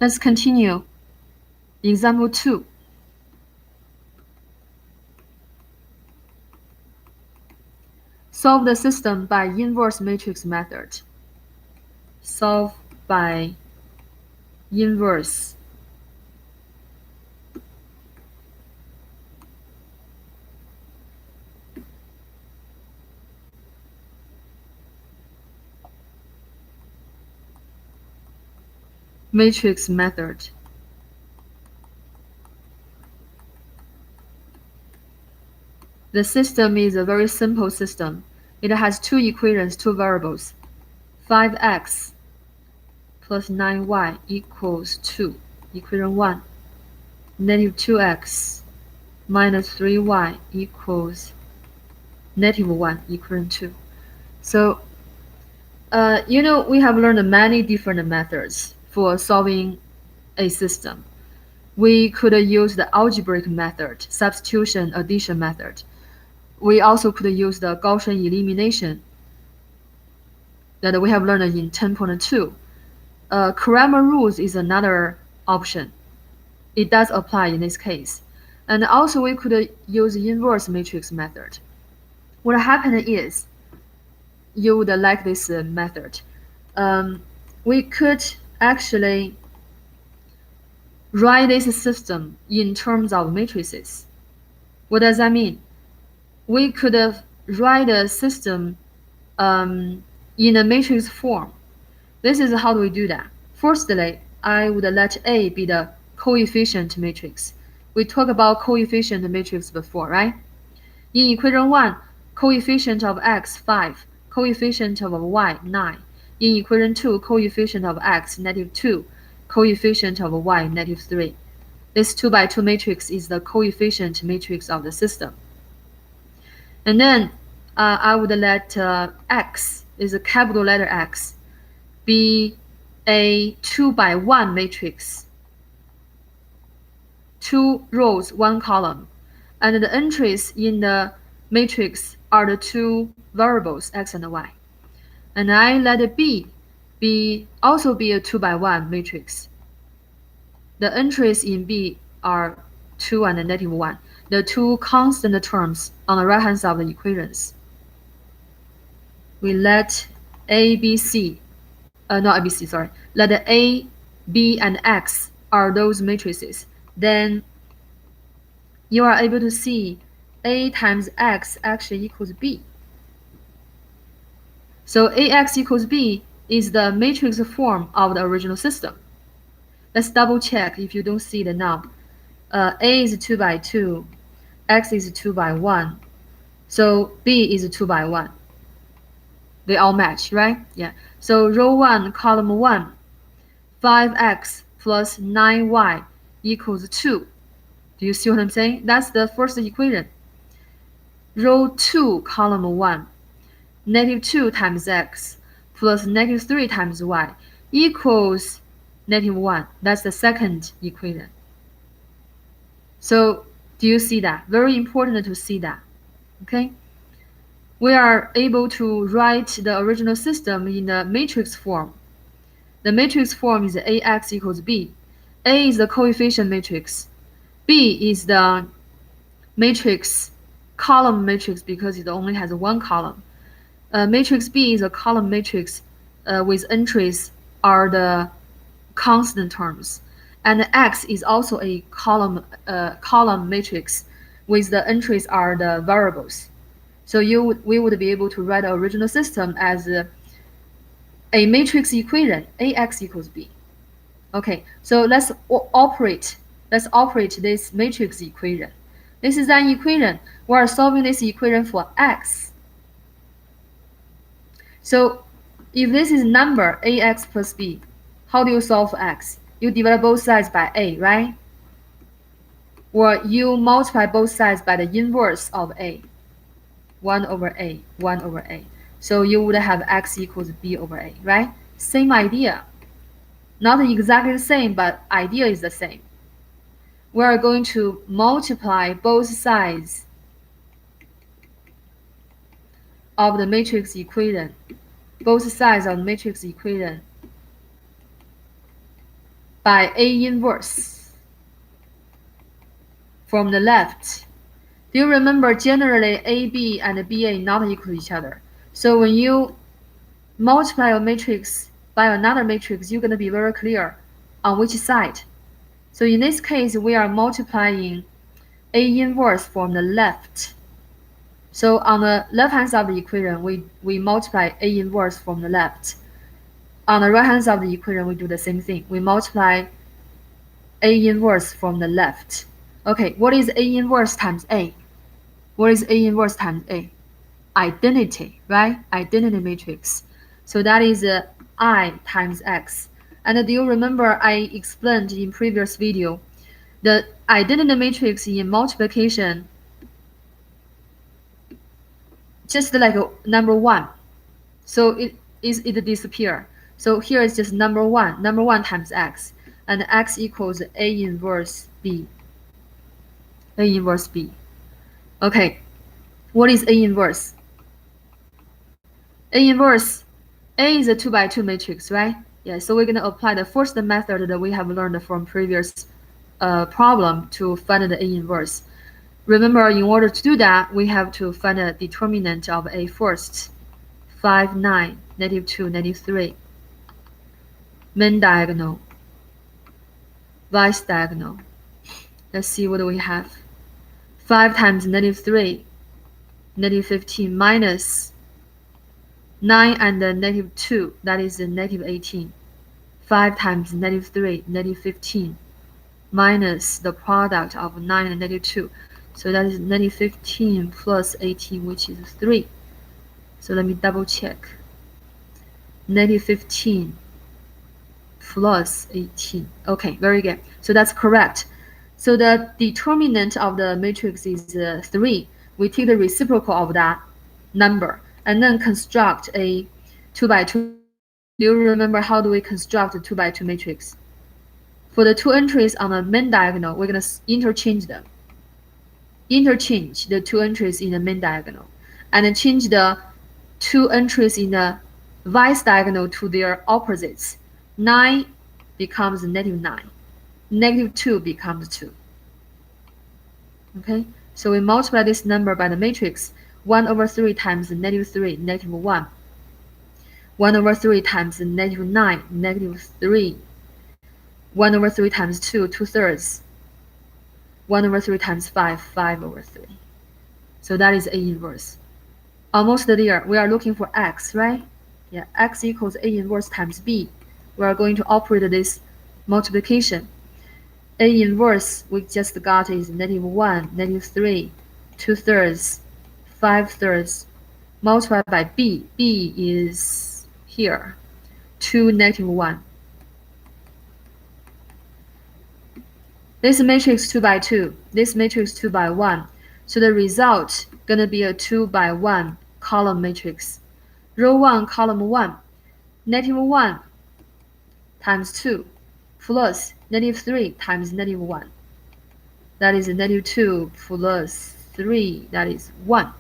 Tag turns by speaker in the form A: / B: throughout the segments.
A: Let's continue. Example 2. Solve the system by inverse matrix method. Solve by inverse matrix method. The system is a very simple system. It has two equations, two variables. 5x plus 9y equals 2, equation 1. Negative 2x minus 3y equals negative 1, equation 2. So, we have learned many different methods for solving a system. We could use the algebraic method, substitution, addition method. We also could use the Gaussian elimination that we have learned in 10.2. Cramer rules is another option. It does apply in this case. And also we could use inverse matrix method. What happened is, you would like this method. We could actually write this system in terms of matrices. What does that mean? We could write a system in a matrix form. This is how do we do that. Firstly, I would let A be the coefficient matrix. We talked about coefficient matrix before, right? In equation 1, coefficient of x 5, coefficient of y 9. In equation 2, coefficient of x negative 2, coefficient of y negative 3. This 2 by 2 matrix is the coefficient matrix of the system. And then I would let x is a capital letter X be a 2 by 1 matrix, 2 rows, 1 column, and the entries in the matrix are the two variables x and y. And I let B also be a 2 by 1 matrix. The entries in B are 2 and negative 1, the two constant terms on the right hand side of the equations. We let A, B, C, not A, B, C, sorry. Let the A, B, and X are those matrices. Then you are able to see A times X actually equals B. So AX equals B is the matrix form of the original system. Let's double check if you don't see it now. A is 2 by 2, X is 2 by 1, so B is 2 by 1. They all match, right? Yeah. So row 1, column 1, 5x plus 9y equals 2. Do you see what I'm saying? That's the first equation. Row 2, column 1, negative 2 times x plus negative 3 times y equals negative 1. That's the second equation. So do you see that? Very important to see that. Okay? We are able to write the original system in the matrix form. The matrix form is AX equals B. A is the coefficient matrix. B is the matrix, column matrix, because it only has one column. Matrix B is a column matrix with entries are the constant terms. And X is also a column matrix with the entries are the variables. So we would be able to write the original system as a matrix equation, AX equals B. Okay, so let's operate this matrix equation. This is an equation. We are solving this equation for X. So if this is number AX plus B, how do you solve for X? You divide both sides by A, right? Or you multiply both sides by the inverse of A. 1 over A, 1 over A. So you would have X equals B over A, right? Same idea. Not exactly the same, but idea is the same. We are going to multiply both sides of the matrix equation. Both sides of the matrix equation by A inverse from the left. Do you remember generally AB and BA not equal to each other? So when you multiply a matrix by another matrix, you're going to be very clear on which side. So in this case, we are multiplying A inverse from the left. So on the left-hand side of the equation, we multiply A inverse from the left. On the right-hand side of the equation, we do the same thing. We multiply A inverse from the left. Okay, what is A inverse times A? What is A inverse times A? Identity, right? Identity matrix. So that is I times X. And do you remember I explained in previous video, the identity matrix in multiplication, just like number 1. So it disappear. So here is just number 1 times X. And X equals A inverse B. A inverse B. Okay, what is A inverse? A inverse, A is a 2 by 2 matrix, right? Yeah, so we're going to apply the first method that we have learned from previous problem to find the A inverse. Remember, in order to do that, we have to find a determinant of A first. 5, 9, -2, -3. Main diagonal, vice diagonal. Let's see what we have. 5 times -3, -15 minus 9 and -2, that is -18. 5 times -3, -15 minus the product of 9 and -2. So that is -15 plus 18, which is 3. So let me double check. -15 plus 18. Okay, very good. So that's correct. So the determinant of the matrix is 3. We take the reciprocal of that number and then construct a 2 by 2. Do you remember how do we construct a 2 by 2 matrix? For the 2 entries on the main diagonal, we're going to interchange them. Interchange the 2 entries in the main diagonal and then change the 2 entries in the vice diagonal to their opposites. 9 becomes -9. -2 becomes 2. Okay, so we multiply this number by the matrix. 1/3 times -3, -1. 1/3 times -9, -3. 1/3 times 2, 2/3. 1/3 times 5, 5/3. So that is A inverse. Almost there. We are looking for X, right? Yeah, X equals A inverse times B. We are going to operate this multiplication. A inverse we just got is -1, -3, 2/3, 5/3, multiplied by B. B is here, 2, -1. This matrix 2 by 2, this matrix 2 by 1. So the result gonna be a 2 by 1 column matrix. Row 1, column 1, -1 times 2 plus -3 times -1. That is -2 plus 3, that is 1.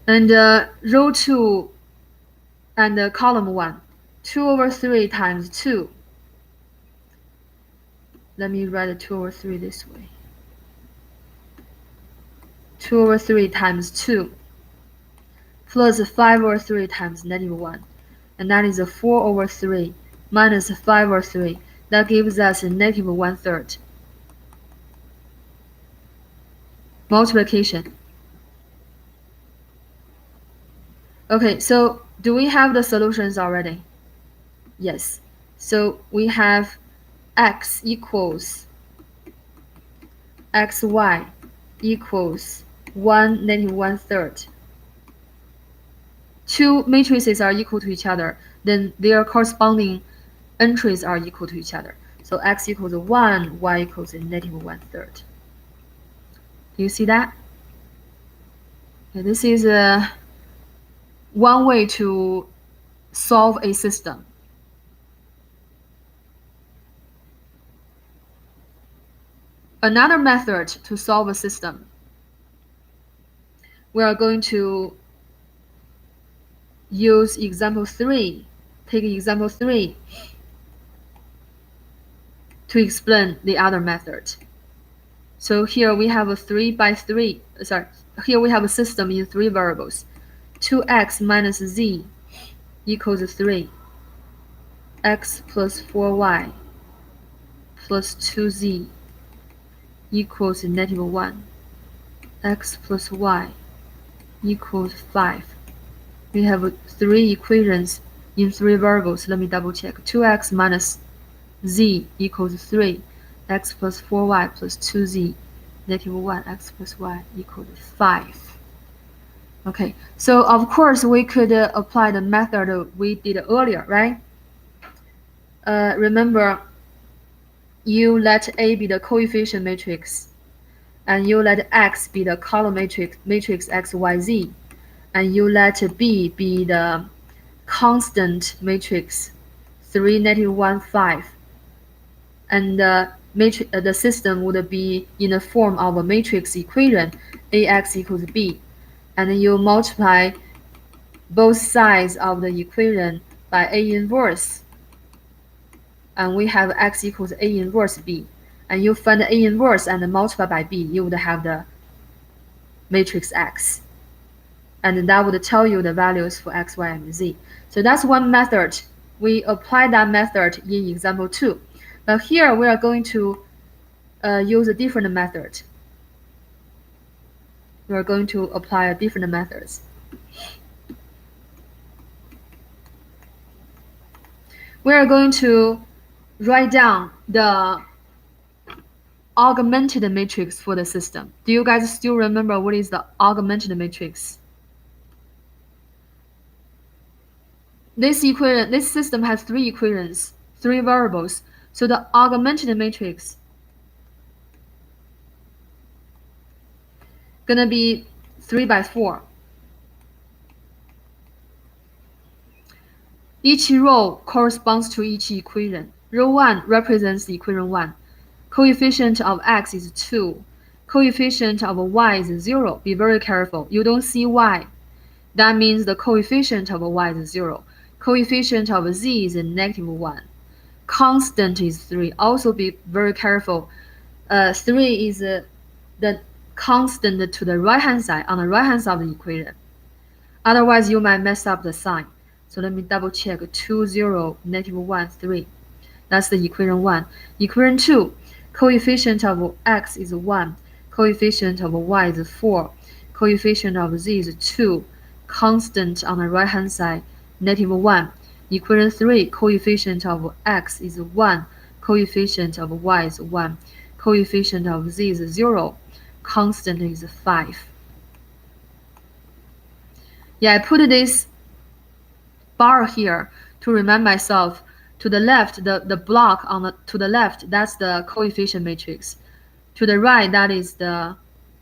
A: And row 2 and column 1, 2/3 times 2. Let me write 2/3 this way. 2/3 times 2 plus 5/3 times -1. And that is a 4/3 minus 5/3. That gives us a -1/3. Multiplication. Okay, so do we have the solutions already? Yes. So we have x equals xy equals 1 -1/3. Two matrices are equal to each other, then their corresponding entries are equal to each other. So x equals 1, y equals -1/3. Do you see that? Okay, this is one way to solve a system. Another method to solve a system. we are going to use example 3. Take example 3 to explain the other method. So here we have a 3 by 3, here we have a system in 3 variables. 2x minus z equals 3. X plus 4y plus 2z equals -1. X plus y equals 5. We have 3 equations in 3 variables. Let me double check. 2x minus z equals 3. X plus 4y plus 2z, -1. X plus y equals 5. Okay, so of course we could apply the method we did earlier, right? Remember, you let A be the coefficient matrix, and you let X be the column matrix X, Y, Z, and you let B be the constant matrix 3, -1, 5, and the system would be in the form of a matrix equation AX equals B, and you multiply both sides of the equation by A inverse, and we have X equals A inverse B, and you find the A inverse and multiply by B, you would have the matrix X, and that would tell you the values for X, Y, and Z. So that's one method. We apply that method in example 2. But here we are going to use a different method. We are going to apply a different methods. We are going to write down the augmented matrix for the system. Do you guys still remember what is the augmented matrix? This system has 3 equations, 3 variables. So the augmented matrix gonna be 3 by 4. Each row corresponds to each equation. Row 1 represents equation 1. Coefficient of x is 2. Coefficient of y is 0. Be very careful. You don't see y. That means the coefficient of y is 0. Coefficient of z is -1. Constant is 3. Also be very careful. 3 is the constant to the right-hand side, on the right-hand side of the equation. Otherwise, you might mess up the sign. So let me double check. 2, 0, -1, 3. That's the equation 1. Equation 2, coefficient of x is 1. Coefficient of y is 4. Coefficient of z is 2. Constant on the right-hand side, -1. Equation 3, coefficient of x is 1. Coefficient of y is 1. Coefficient of z is 0. Constant is 5. Yeah, I put this bar here to remind myself. To the left, the block to the left, that's the coefficient matrix. To the right, that is the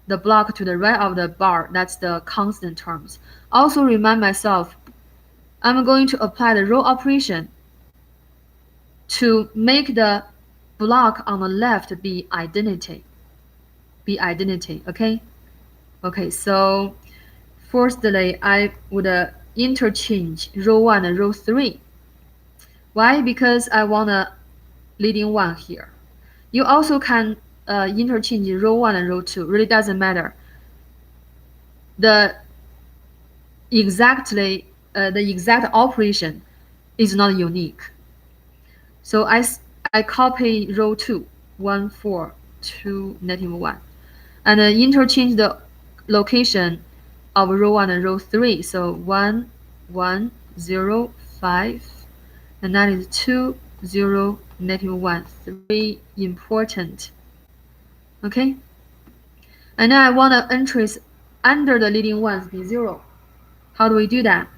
A: block to the right of the bar, that's the constant terms. Also remind myself, I'm going to apply the row operation to make the block on the left be identity. Okay? Okay, so firstly, I would interchange row 1 and row 3. Why? Because I want a leading 1 here. You also can interchange row 1 and row 2. Really doesn't matter. The exact operation is not unique. So I copy row 2, 1, 4, 2, -1, and interchange the location of row 1 and row 3. So 1, 1, 0, 5, and that is 2, 0, -1. 3 important. Okay? And then I want the entries under the leading ones be 0. How do we do that?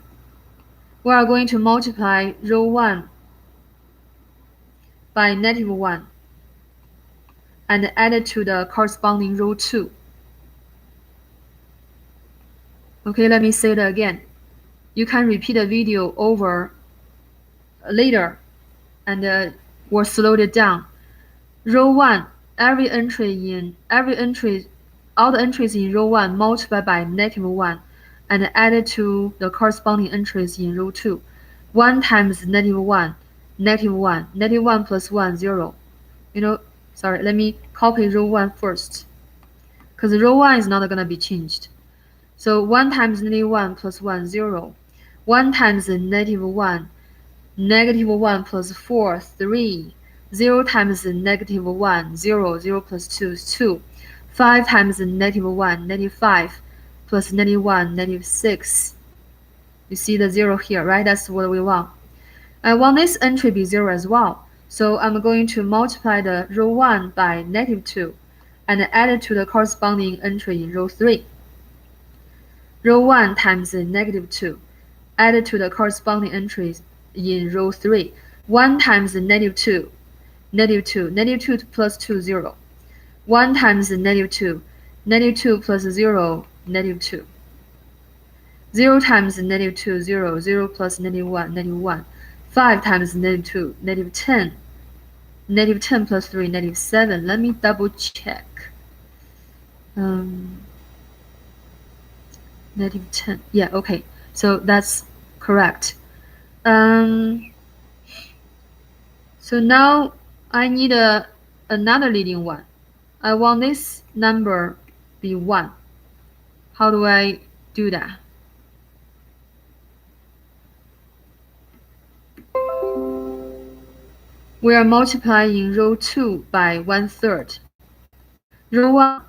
A: We are going to multiply row 1 by -1 and add it to the corresponding row 2. Okay, let me say it again. You can repeat the video over later and or slow it down. Row 1, every entry all the entries in row 1 multiplied by -1 and added to the corresponding entries in row 2. 1 times -1, -1, -1 plus 1, 0. Sorry, let me copy row 1 first, because row 1 is not going to be changed. So 1 times -1 plus 1, 0. 1 times -1, -1 plus 4, 3. 0 times -1, 0. 0 plus 2 is 2. 5 times -1, -5 plus -1, -6. You see the 0 here, right? That's what we want. I want this entry be 0 as well. So I'm going to multiply the row 1 by -2 and add it to the corresponding entry in row 3. Row 1 times -2 added to the corresponding entries in row 3. 1 times -2, -2, -2 plus 2, 0. 1 times -2, -2 plus 0, -2. 0 times -2, 0, 0 plus -1, -1. 5 times -2, -10. -10 plus 3, -7. Let me double check. -10. Yeah, okay. So that's correct. So now I need another leading one. I want this number be 1. How do I do that? We are multiplying row 2 by 1/3. Row 1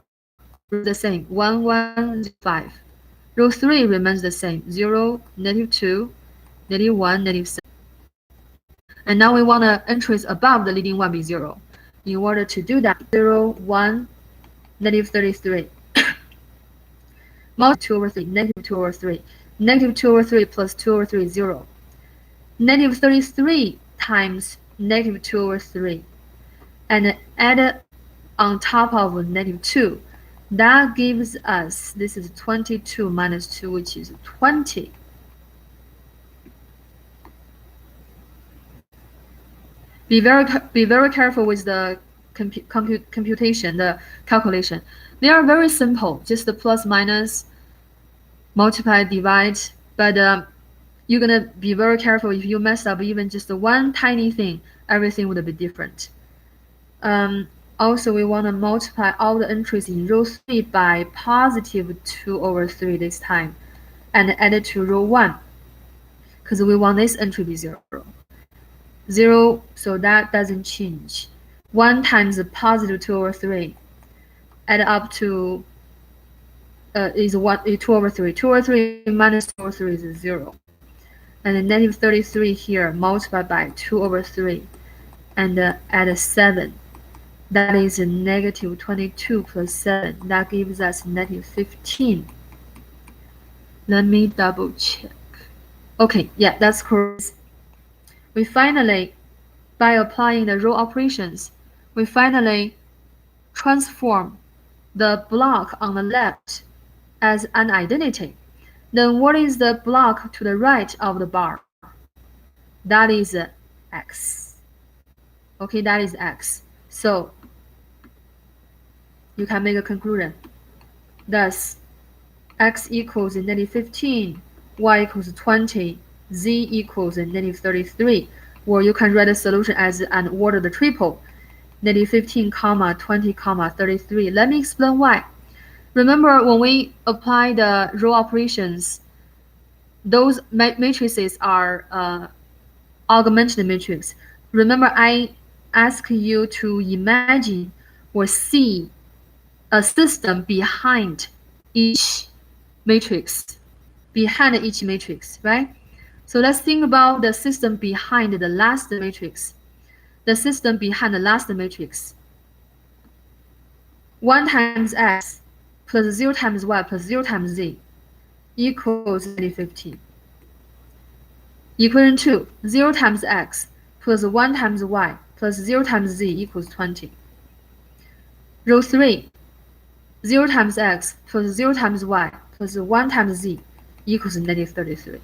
A: remains the same, 1, 1, 5. Row 3 remains the same, 0, -2, -1, -7. And now we want the entries above the leading one be 0. In order to do that, 0, 1, -33. Multiply 2 over 3, -2 over 3. -2 over 3 plus 2 over 3 is 0. -33 times -2 over 3. And add on top of -2. That gives us, this is 22 minus 2, which is 20. Be very careful with the computation, the calculation. They are very simple, just the plus, minus, multiply, divide. But you're gonna be very careful. If you mess up even just one tiny thing, everything would be different. Also, we want to multiply all the entries in row 3 by positive 2 over 3 this time, and add it to row 1, because we want this entry to be 0. 0, so that doesn't change. 1 times positive 2 over 3, add up to is 2 over 3. 2 over 3 minus 2 over 3 is 0. And then -33 here, multiplied by 2 over 3, and add 7. That is -22 plus 7. That gives us -15. Let me double check. Okay, yeah, that's correct. We finally, by applying the row operations, we finally transform the block on the left as an identity. Then what is the block to the right of the bar? That is x. Okay, that is x. So you can make a conclusion. Thus, x equals -15, y equals 20, z equals -33. Or you can write the solution as an ordered triple, -15, 20, 33. Let me explain why. Remember, when we apply the row operations, those matrices are augmented matrix. Remember, I ask you to imagine or see a system behind each matrix, right? So let's think about the system behind the last matrix. The system behind the last matrix. 1 times x plus 0 times y plus 0 times z equals -15. Equation 2, 0 times x plus 1 times y plus 0 times z equals 20. Row 3, 0 times x plus 0 times y plus 1 times z equals -33.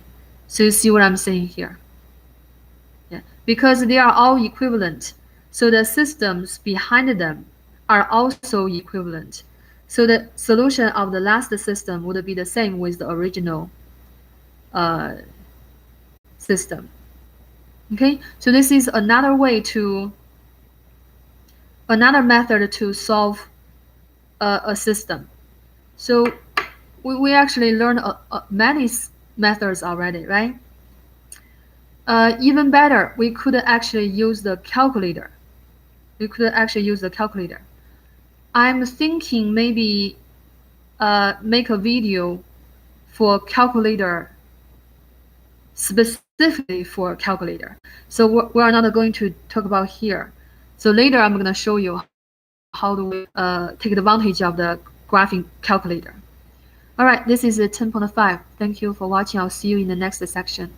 A: So you see what I'm saying here? Yeah, because they are all equivalent, so the systems behind them are also equivalent. So the solution of the last system would be the same with the original system. Okay, so this is another method to solve a system. So we actually learned many methods already, right? Even better, we could actually use the calculator. I'm thinking maybe make a video for calculator, specifically for calculator. So we are not going to talk about here. So later I'm going to show you how do we take advantage of the graphing calculator. All right, this is 10.5. Thank you for watching. I'll see you in the next section.